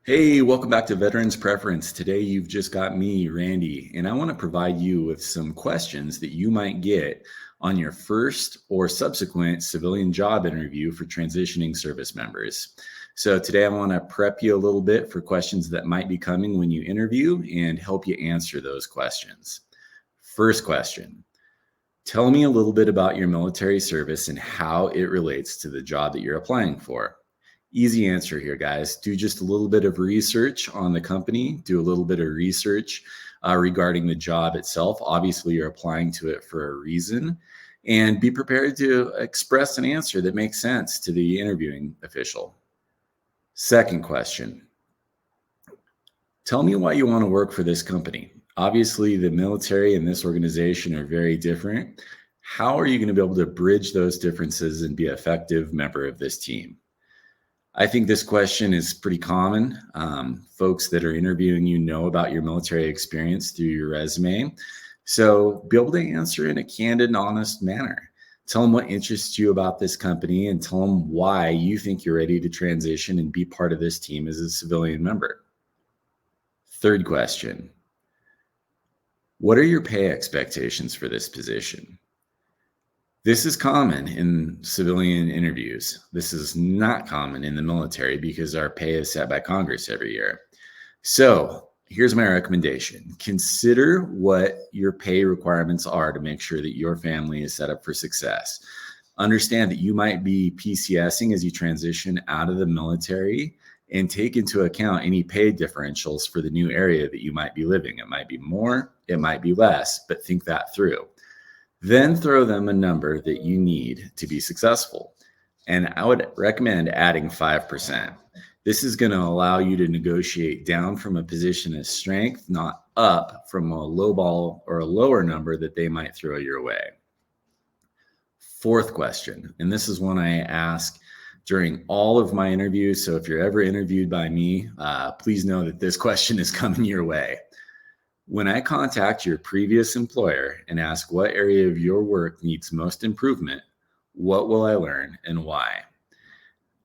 Hey, welcome back to Veterans Preference. Today you've just got me, Randy, and I want to provide you with some questions that you might get on your first or subsequent civilian job interview for transitioning service members. So today I want to prep you a little bit for questions that might be coming when you interview and help you answer those questions. First question. Tell me a little bit about your military service and how it relates to the job that you're applying for. Easy answer here, guys. Do just a little bit of research on the company, do a little bit of research regarding the job itself. Obviously, you're applying to it for a reason, and be prepared to express an answer that makes sense to the interviewing official. Second question. Tell me why you want to work for this company. Obviously, the military and this organization are very different. How are you going to be able to bridge those differences and be an effective member of this team? I think this question is pretty common. Folks that are interviewing you know about your military experience through your resume. So be able to answer in a candid and honest manner. Tell them what interests you about this company and tell them why you think you're ready to transition and be part of this team as a civilian member. Third question. What are your pay expectations for this position? This is common in civilian interviews. This is not common in the military because our pay is set by Congress every year. So here's my recommendation. Consider what your pay requirements are to make sure that your family is set up for success. Understand that you might be PCSing as you transition out of the military, and take into account any pay differentials for the new area that you might be living. It might be more, it might be less, but think that through. Then throw them a number that you need to be successful. And I would recommend adding 5%. This is going to allow you to negotiate down from a position of strength, not up from a low ball or a lower number that they might throw your way. Fourth question, and this is one I ask during all of my interviews. So if you're ever interviewed by me, please know that this question is coming your way. When I contact your previous employer and ask what area of your work needs most improvement, what will I learn and why?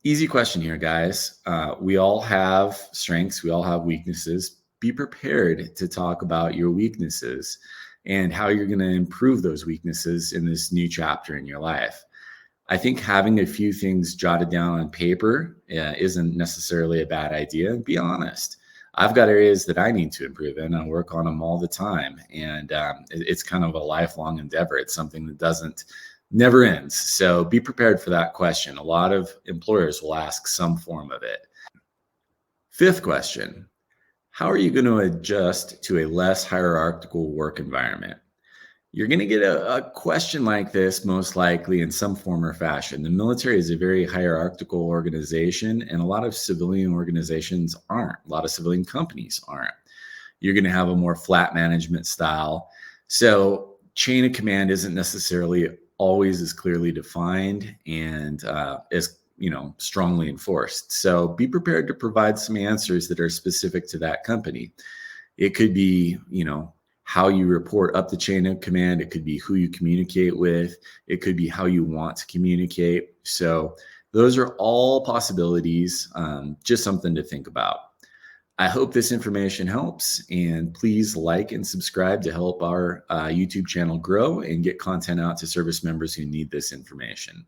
Easy question here, guys. We all have strengths. We all have weaknesses. Be prepared to talk about your weaknesses and how you're going to improve those weaknesses in this new chapter in your life. I think having a few things jotted down on paper isn't necessarily a bad idea. Be honest. I've got areas that I need to improve in. I work on them all the time. And it's kind of a lifelong endeavor. It's something that never ends. So be prepared for that question. A lot of employers will ask some form of it. Fifth question, how are you going to adjust to a less hierarchical work environment? You're going to get a question like this most likely in some form or fashion. The military is a very hierarchical organization, and a lot of civilian organizations aren't. A lot of civilian companies aren't. You're going to have a more flat management style. So chain of command isn't necessarily always as clearly defined and as strongly enforced. So be prepared to provide some answers that are specific to that company. It could be, how you report up the chain of command. It could be who you communicate with. It could be how you want to communicate. So those are all possibilities, just something to think about. I hope this information helps, and please like and subscribe to help our YouTube channel grow and get content out to service members who need this information.